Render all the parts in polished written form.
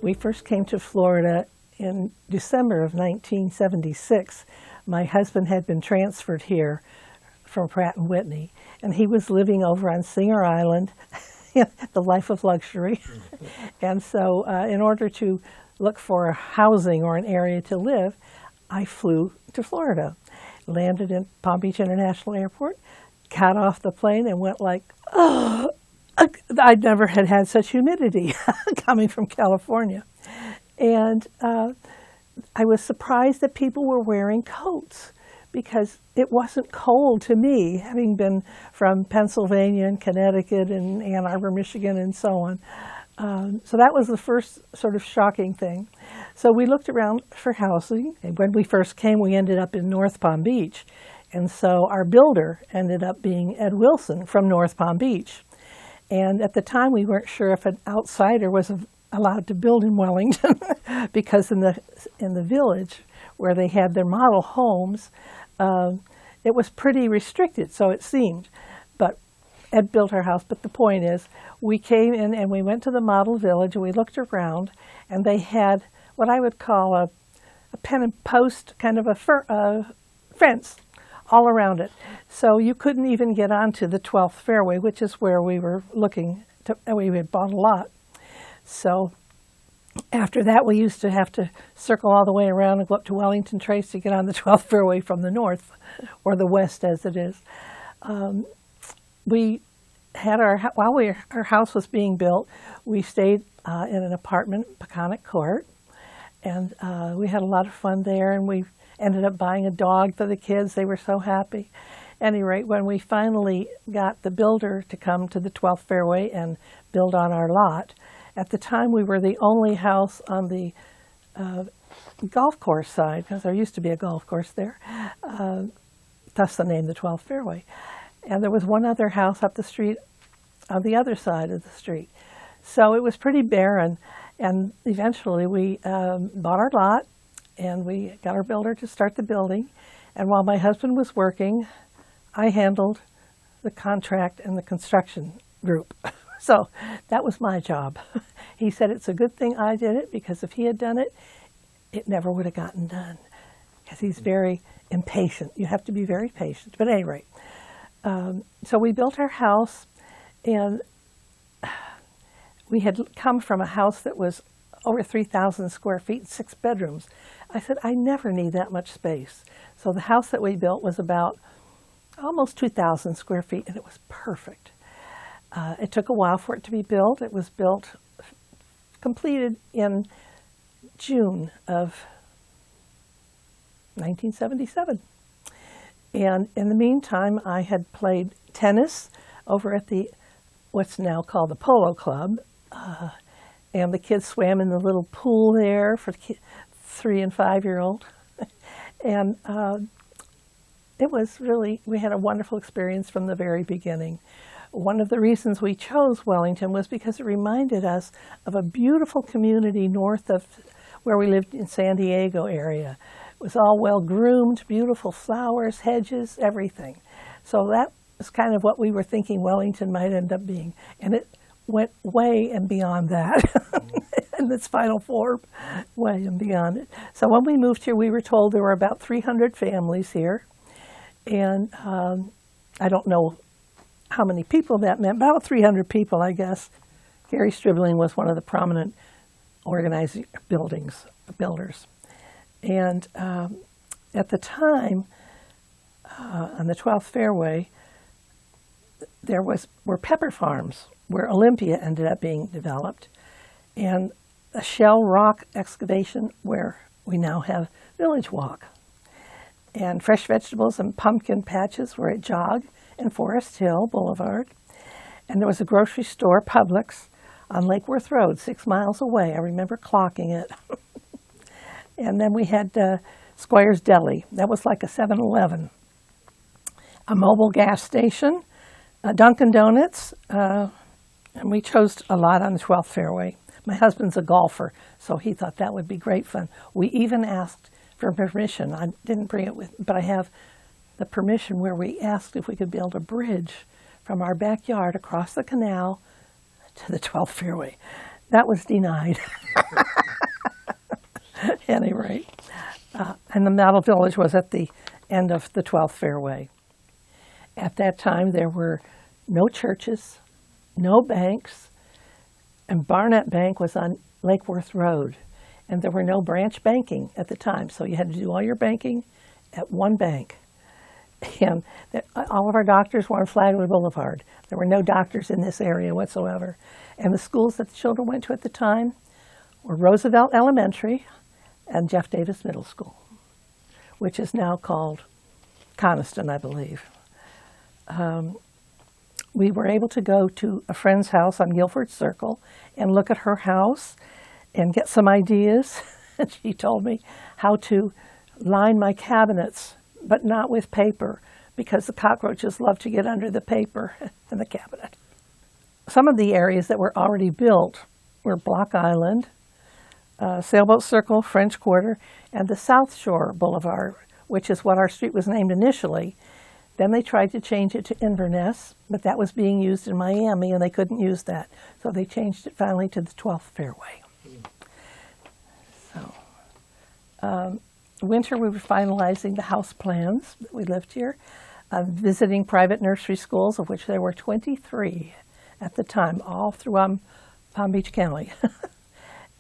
We first came to Florida in December of 1976. My husband had been transferred here from Pratt & Whitney, and he was living over on Singer Island, the life of luxury. And so in order to look for housing or an area to live, I flew to Florida, landed in Palm Beach International Airport, got off the plane and went like, oh, I'd never had such humidity coming from California. And I was surprised that people were wearing coats because it wasn't cold to me, having been from Pennsylvania and Connecticut and Ann Arbor, Michigan, and so on. So that was the first sort of shocking thing. So we looked around for housing, and when we first came, we ended up in North Palm Beach. And so our builder ended up being Ed Wilson from North Palm Beach. And at the time, we weren't sure if an outsider was allowed to build in Wellington because in the village where they had their model homes, it was pretty restricted, so it seemed. But Ed built our house. But the point is, we came in and we went to the model village and we looked around, and they had what I would call a pen and post kind of a fence all around it. So you couldn't even get onto the 12th fairway, which is where we were looking to, we had bought a lot. So after that, we used to have to circle all the way around and go up to Wellington Trace to get on the 12th fairway from the north, or the west as it is. We had while our house was being built, we stayed in an apartment, Peconic Court, and we had a lot of fun there, and we ended up buying a dog for the kids. They were so happy. At any rate, when we finally got the builder to come to the 12th fairway and build on our lot, at the time we were the only house on the golf course side, because there used to be a golf course there, thus the name the 12th fairway. And there was one other house up the street on the other side of the street. So it was pretty barren, and eventually we bought our lot, and we got our builder to start the building. And while my husband was working, I handled the contract and the construction group. So that was my job. He said it's a good thing I did it, because if he had done it, it never would have gotten done, because he's very impatient. You have to be very patient. But at any rate, so we built our house, and we had come from a house that was over 3,000 square feet, 6 bedrooms. I said, I never need that much space. So the house that we built was about almost 2,000 square feet, and it was perfect. It took a while for it to be built. It was completed in June of 1977. And in the meantime, I had played tennis over at what's now called the Polo Club. And the kids swam in the little pool there for 3- and 5-year-old. And it was really, we had a wonderful experience from the very beginning. One of the reasons we chose Wellington was because it reminded us of a beautiful community north of where we lived in San Diego area. It was all well-groomed, beautiful flowers, hedges, everything. So that was kind of what we were thinking Wellington might end up being. And it went way and beyond that in its final form, way and beyond it. So when we moved here, we were told there were about 300 families here. And I don't know how many people that meant, about 300 people, I guess. Gary Stribling was one of the prominent organizing builders. And at the time, on the 12th fairway, there were pepper farms where Olympia ended up being developed, and a shell rock excavation where we now have Village Walk. And fresh vegetables and pumpkin patches were at Jog and Forest Hill Boulevard. And there was a grocery store, Publix, on Lake Worth Road, 6 miles away. I remember clocking it. And then we had Squire's Deli. That was like a 7-Eleven. A mobile gas station, a Dunkin' Donuts, and we chose a lot on the 12th fairway. My husband's a golfer, so he thought that would be great fun. We even asked for permission. I didn't bring it with, but I have the permission where we asked if we could build a bridge from our backyard across the canal to the 12th fairway. that was denied. At any rate. And the Model Village was at the end of the 12th Fairway. At that time, there were no churches, no banks, and Barnett Bank was on Lake Worth Road. And there were no branch banking at the time, so you had to do all your banking at one bank. And all of our doctors were on Flagler Boulevard. There were no doctors in this area whatsoever. And the schools that the children went to at the time were Roosevelt Elementary and Jeff Davis Middle School, which is now called Coniston, I believe. We were able to go to a friend's house on Guilford Circle and look at her house and get some ideas. She told me how to line my cabinets, but not with paper, because the cockroaches love to get under the paper in the cabinet. Some of the areas that were already built were Block Island, Sailboat Circle, French Quarter, and the South Shore Boulevard, which is what our street was named initially. Then they tried to change it to Inverness, but that was being used in Miami, and they couldn't use that. So they changed it finally to the 12th Fairway. So, winter we were finalizing the house plans. We lived here, visiting private nursery schools, of which there were 23 at the time, all through Palm Beach County.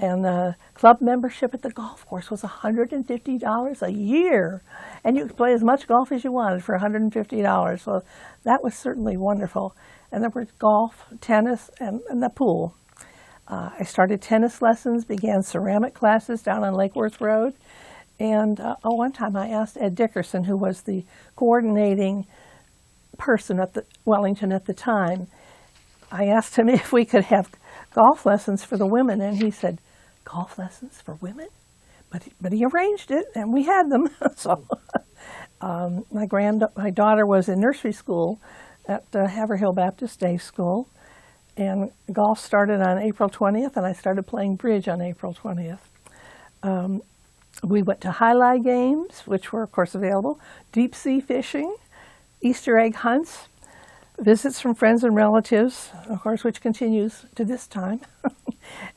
And club membership at the golf course was $150 a year. And you could play as much golf as you wanted for $150. So that was certainly wonderful. And there were golf, tennis, and the pool. I started tennis lessons, began ceramic classes down on Lake Worth Road. And one time I asked Ed Dickerson, who was the coordinating person at the Wellington at the time, I asked him if we could have golf lessons for the women, and he said, golf lessons for women? But he arranged it, and we had them. So my daughter was in nursery school at Haverhill Baptist Day School, and golf started on April 20th, and I started playing bridge on April 20th. We went to highlight games, which were, of course, available, deep sea fishing, Easter egg hunts, visits from friends and relatives, of course, which continues to this time,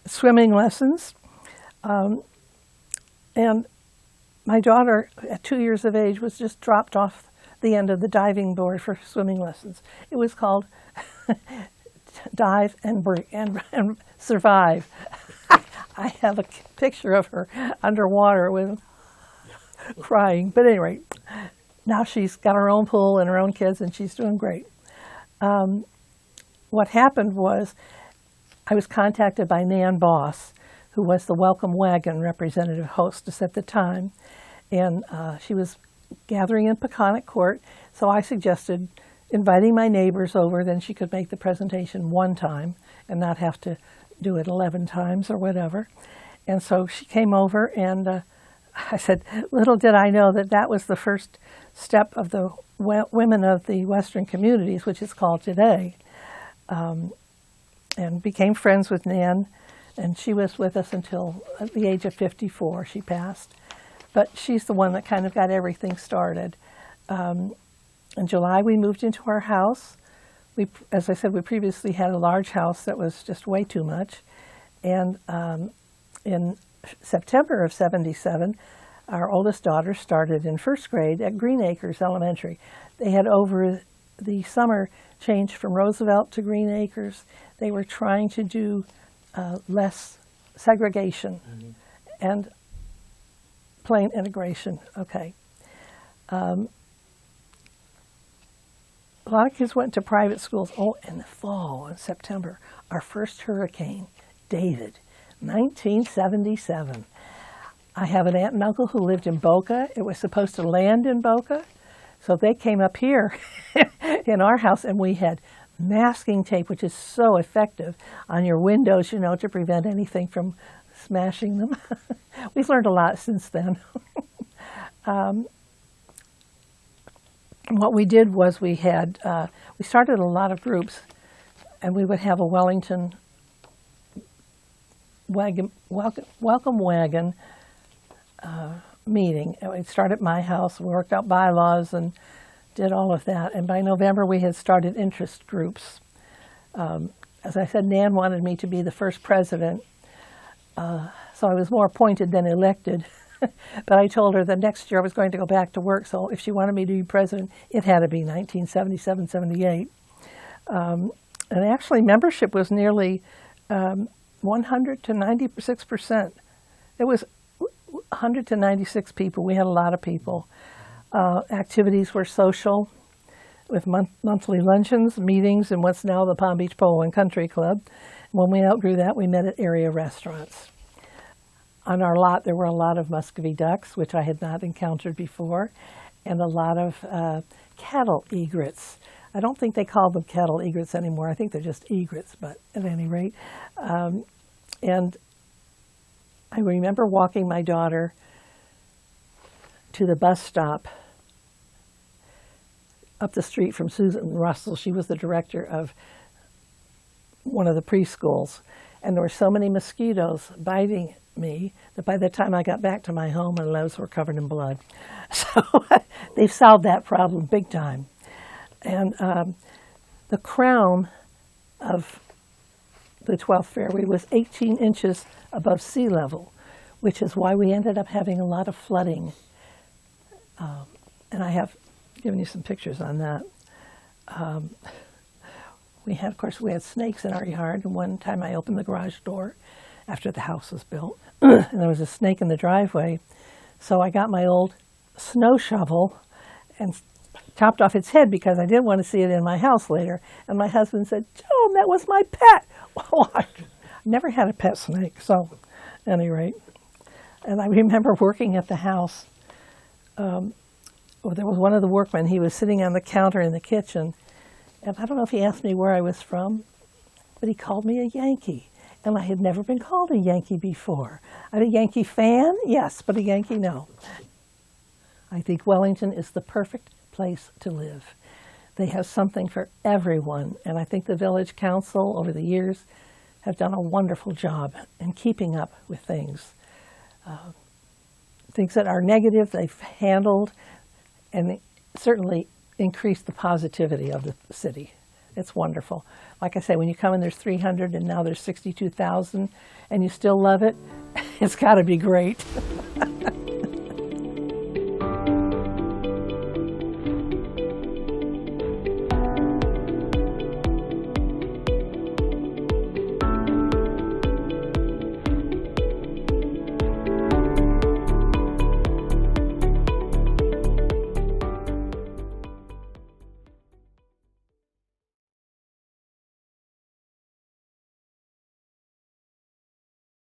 swimming lessons. And my daughter, at 2 years of age, was just dropped off the end of the diving board for swimming lessons. It was called Dive and Survive. I have a picture of her underwater with crying. But anyway, now she's got her own pool and her own kids, and she's doing great. What happened was I was contacted by Nan Boss, who was the Welcome Wagon representative hostess at the time, and she was gathering in Peconic Court, so I suggested inviting my neighbors over, then she could make the presentation one time and not have to do it 11 times or whatever. And so she came over, and I said, little did I know that that was the first step of the Women of the Western Communities, which is called today, and became friends with Nan, and she was with us until at the age of 54. She passed. But she's the one that kind of got everything started. In July, we moved into our house. As I said, we previously had a large house that was just way too much. And in September of '77, our oldest daughter started in first grade at Green Acres Elementary. They had over the summer changed from Roosevelt to Green Acres. They were trying to do less segregation and plain integration. Okay. A lot of kids went to private schools. Oh, in the fall, in September, our first hurricane, David, 1977. I have an aunt and uncle who lived in Boca. It was supposed to land in Boca, so they came up here in our house, and we had masking tape, which is so effective on your windows, you know, to prevent anything from smashing them. We've learned a lot since then. What we did was we started a lot of groups, and we would have a Wellington welcome wagon meeting. We'd start at my house, we worked out bylaws and did all of that. And by November, we had started interest groups. as I said, Nan wanted me to be the first president, so I was more appointed than elected. But I told her the next year I was going to go back to work, so if she wanted me to be president, it had to be 1977, 78. And actually, membership was nearly 100 to 96%. It was 100 to 96 people. We had a lot of people. Activities were social, with monthly luncheons, meetings, and what's now the Palm Beach Polo and Country Club. When we outgrew that, we met at area restaurants. On our lot, there were a lot of Muscovy ducks, which I had not encountered before, and a lot of cattle egrets. I don't think they call them cattle egrets anymore. I think they're just egrets, but at any rate. And I remember walking my daughter to the bus stop up the street from Susan Russell. She was the director of one of the preschools. And there were so many mosquitoes biting me that by the time I got back to my home, my legs were covered in blood. So they've solved that problem big time. And the crown of the 12th fairway was 18 inches above sea level, which is why we ended up having a lot of flooding. And I have given you some pictures on that. Of course, we had snakes in our yard. And one time I opened the garage door after the house was built, and there was a snake in the driveway. So I got my old snow shovel and chopped off its head because I didn't want to see it in my house later. And my husband said, "Joan, that was my pet." Well, I never had a pet snake, so at any rate. And I remember working at the house. There was one of the workmen. He was sitting on the counter in the kitchen, and I don't know if he asked me where I was from, but he called me a Yankee. And I had never been called a Yankee before. I'm a Yankee fan, yes, but a Yankee, no. I think Wellington is the perfect place to live. They have something for everyone, and I think the Village Council over the years have done a wonderful job in keeping up with things. Things that are negative, they've handled, and certainly increased the positivity of the city. It's wonderful. Like I say, when you come in, there's 300, and now there's 62,000, and you still love it, it's got to be great.